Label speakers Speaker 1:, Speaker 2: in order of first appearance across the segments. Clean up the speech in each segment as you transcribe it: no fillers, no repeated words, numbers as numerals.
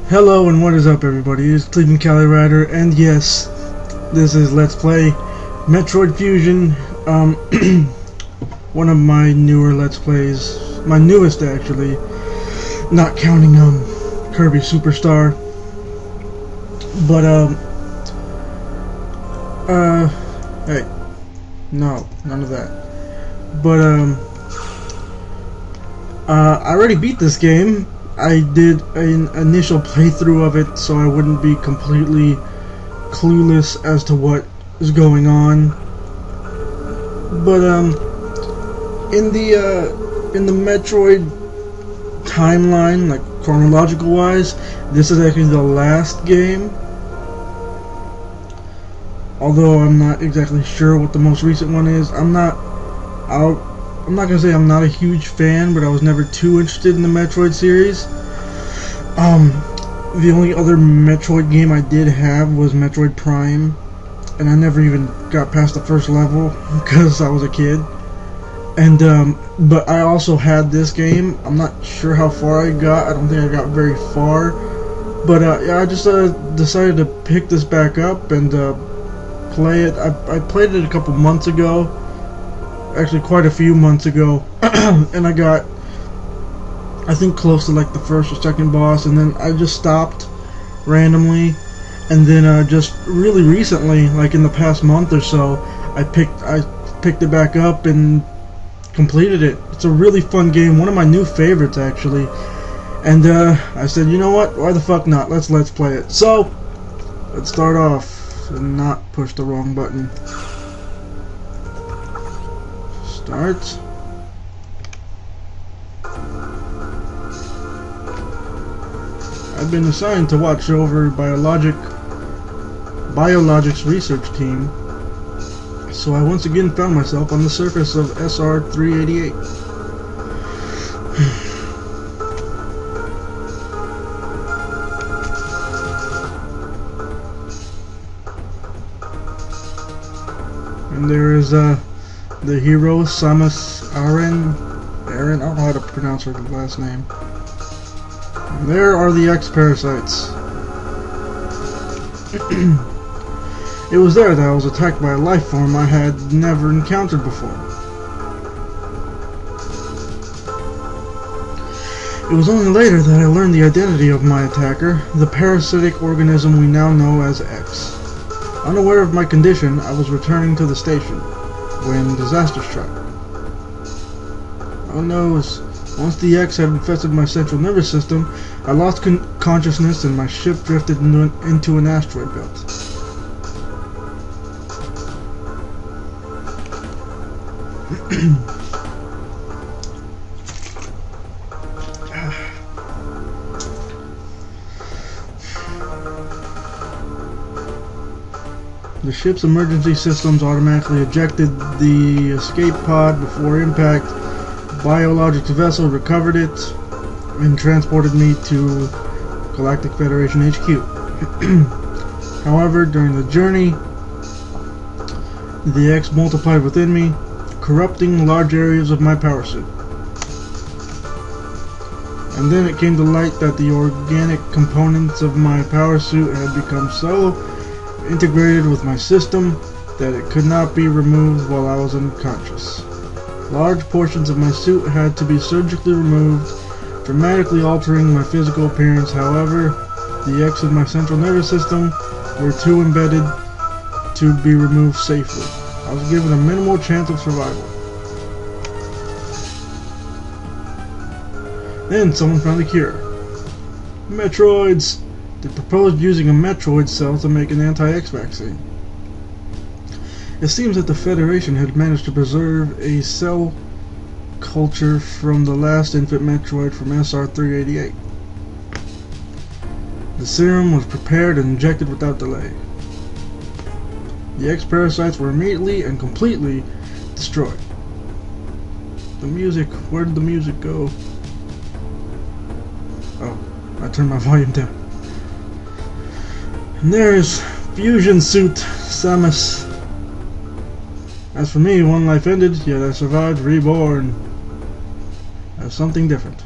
Speaker 1: Hello and what is up everybody, it's Cleveland Cali Rider, and yes, this is Let's Play Metroid Fusion, one of my newer Let's Plays, my newest actually, not counting Kirby Superstar, but hey, no, none of that, but I already beat this game. I did an initial playthrough of it so I wouldn't be completely clueless as to what is going on. But in the Metroid timeline, like chronological wise, this is actually the last game. Although I'm not exactly sure what the most recent one is. I'm not gonna say I'm not a huge fan, but I was never too interested in the Metroid series. The only other Metroid game I did have was Metroid Prime, and I never even got past the first level because I was a kid. And but I also had this game. I'm not sure how far I got. I don't think I got very far. But yeah, I just decided to pick this back up and play it. I played it a couple months ago. Actually quite a few months ago, and I got, I think, close to like the first or second boss, and then I just stopped randomly, and then just really recently, like in the past month or so, I picked it back up and completed it. It's a really fun game, one of my new favorites actually, and I said, you know what, why the fuck not, let's play it. So let's start off and not push the wrong button. Start. I've been assigned to watch over Biologic's research team, so I once again found myself on the surface of SR-388. And there is the hero, Samus Aran, I don't know how to pronounce her last name. And there are the X-Parasites. It was there that I was attacked by a life form I had never encountered before. It was only later that I learned the identity of my attacker, the parasitic organism we now know as X. Unaware of my condition, I was returning to the station when disaster struck. Oh no, once the X had infested my central nervous system, I lost consciousness and my ship drifted into an asteroid belt. The ship's emergency systems automatically ejected the escape pod before impact. Biologic's vessel recovered it and transported me to Galactic Federation HQ. However, during the journey, the X multiplied within me, corrupting large areas of my power suit. And then it came to light that the organic components of my power suit had become so integrated with my system that it could not be removed while I was unconscious. Large portions of my suit had to be surgically removed, dramatically altering my physical appearance. However, the X in my central nervous system were too embedded to be removed safely. I was given a minimal chance of survival. Then someone found a cure. Metroids! They proposed using a Metroid cell to make an anti-X vaccine. It seems that the Federation had managed to preserve a cell culture from the last infant Metroid from SR-388. The serum was prepared and injected without delay. The X-Parasites were immediately and completely destroyed. The music, where did the music go? Oh, I turned my volume down. And there's Fusion Suit Samus. As for me, one life ended, yet I survived, reborn as something different.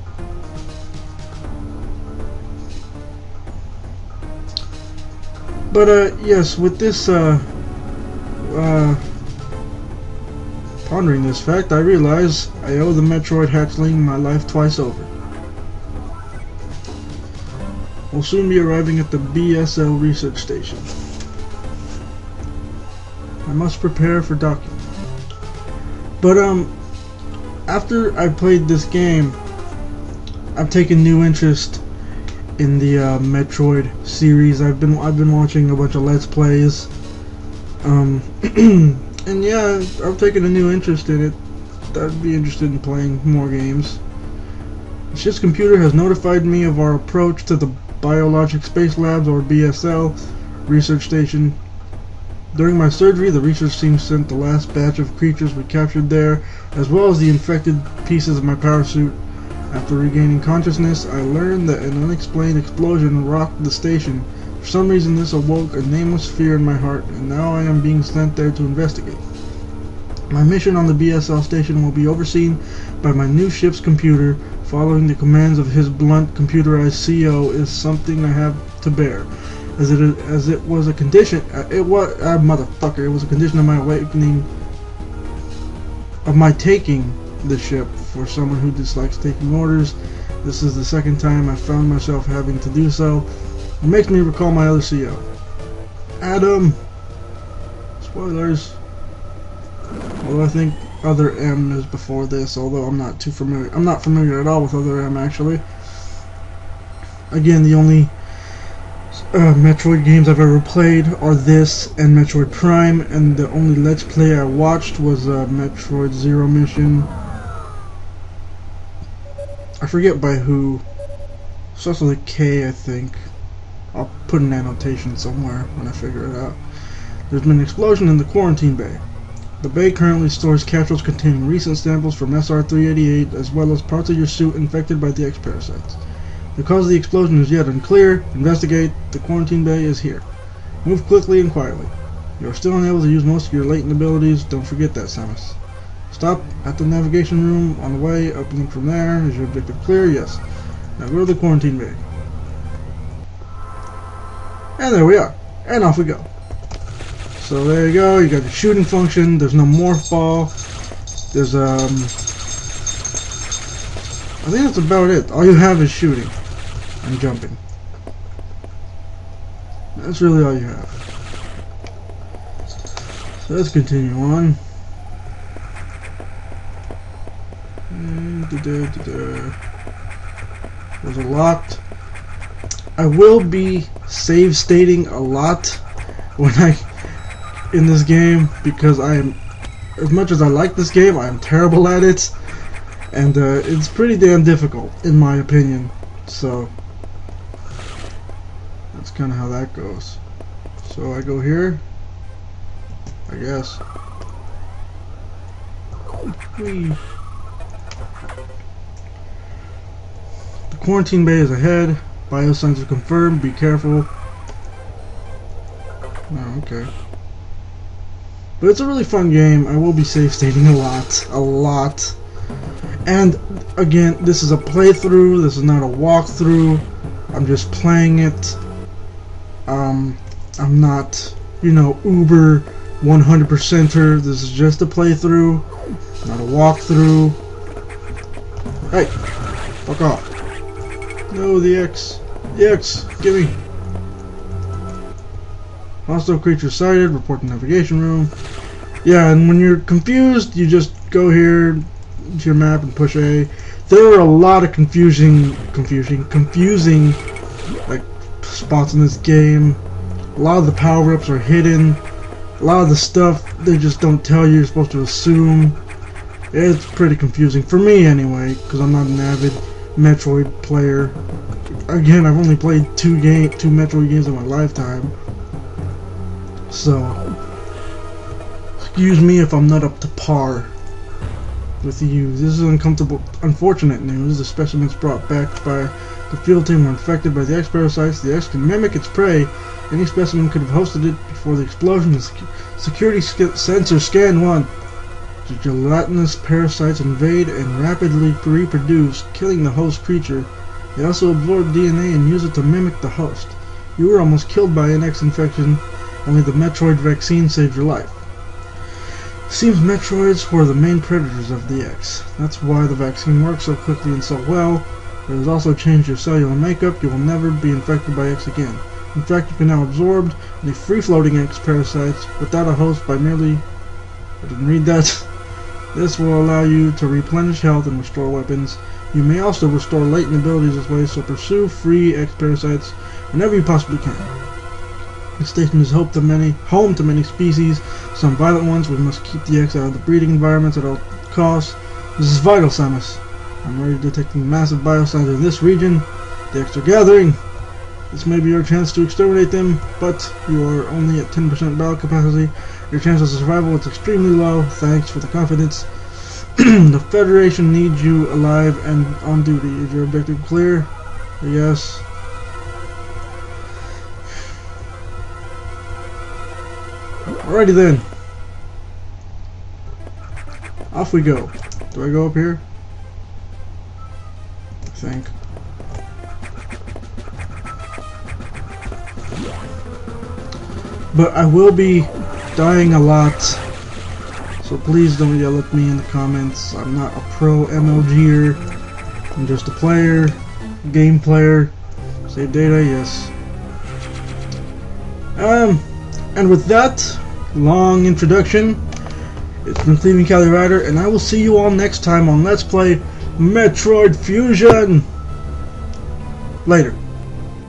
Speaker 1: But yes, with this pondering this fact, I realize I owe the Metroid hatchling my life twice over. We'll soon be arriving at the BSL research station. I must prepare for docking. But after I played this game, I've taken new interest in the Metroid series. I've been watching a bunch of Let's Plays. And yeah, I've taken a new interest in it. I'd be interested in playing more games. The ship's computer has notified me of our approach to the Biologic Space Labs, or BSL, research station. During my surgery, the research team sent the last batch of creatures we captured there, as well as the infected pieces of my power suit. After regaining consciousness, I learned that an unexplained explosion rocked the station. For some reason, this awoke a nameless fear in my heart, and now I am being sent there to investigate. My mission on the BSL station will be overseen by my new ship's computer. Following the commands of his blunt, computerized CEO is something I have to bear, as it was a condition. It was a condition of my awakening, of my taking the ship. For someone who dislikes taking orders, this is the second time I found myself having to do so. It makes me recall my other CEO, Adam. Spoilers. Although I think other M is before this, although I'm not familiar at all with other M actually. Again, the only Metroid games I've ever played are this and Metroid Prime, and the only Let's Play I watched was Metroid Zero Mission. I forget by who. It's also the K, I think. I'll put an annotation somewhere when I figure it out. There's been an explosion in the quarantine bay. The bay currently stores capsules containing recent samples from SR-388, as well as parts of your suit infected by the X parasites. The cause of the explosion is yet unclear. Investigate. The quarantine bay is here. Move quickly and quietly. You are still unable to use most of your latent abilities. Don't forget that, Samus. Stop at the navigation room on the way. Uplink from there. Is your objective clear? Yes. Now go to the quarantine bay. And there we are. And off we go. So there you go. You got the shooting function. There's no morph ball. There's I think that's about it. All you have is shooting and jumping. That's really all you have. So let's continue on. Those are locked. I will be save stating a lot when in this game, because I am, as much as I like this game, I am terrible at it, and it's pretty damn difficult in my opinion. So that's kind of how that goes. So I go here, I guess. Whee. The quarantine bay is ahead. Biosensor confirmed. Be careful. Oh, okay. But it's a really fun game. I will be safe stating a lot. And again, this is a playthrough. This is not a walkthrough. I'm just playing it. I'm not, uber 100%er. This is just a playthrough, not a walkthrough. Hey, fuck off. No, the X. The X, gimme. Hostile creature sighted, report to navigation room. Yeah, and when you're confused, you just go here to your map and push A. There are a lot of confusing like spots in this game. A lot of the power-ups are hidden. A lot of the stuff they just don't tell you. You're supposed to assume. It's pretty confusing for me anyway, because I'm not an avid Metroid player. Again, I've only played two Metroid games in my lifetime. So, excuse me if I'm not up to par with you. This is unfortunate news. The specimens brought back by the field team were infected by the X parasites. The X can mimic its prey. Any specimen could have hosted it before the explosion. The security sensor scan 1. The gelatinous parasites invade and rapidly reproduce, killing the host creature. They also absorb DNA and use it to mimic the host. You were almost killed by an X infection, only the Metroid vaccine saved your life. Seems Metroids were the main predators of the X. That's why the vaccine works so quickly and so well. It has also changed your cellular makeup. You will never be infected by X again. In fact, you can now absorb any free-floating X parasites without a host by merely... I didn't read that. This will allow you to replenish health and restore weapons. You may also restore latent abilities this way, so pursue free X parasites whenever you possibly can. The station is home to many species, some violent ones. We must keep the X out of the breeding environments at all costs. This is vital, Samus. I'm already detecting massive biosigns in this region. The X are gathering. This may be your chance to exterminate them, but you are only at 10% battle capacity. Your chance of survival is extremely low. Thanks for the confidence. The Federation needs you alive and on duty. Is your objective clear? Yes. Alrighty then. Off we go. Do I go up here? I think. But I will be dying a lot, so please don't yell at me in the comments. I'm not a pro MLGer. I'm just a player, game player. Save data, yes. And with that long introduction, it's been Cleveland Cali Rider, and I will see you all next time on Let's Play Metroid Fusion. Later.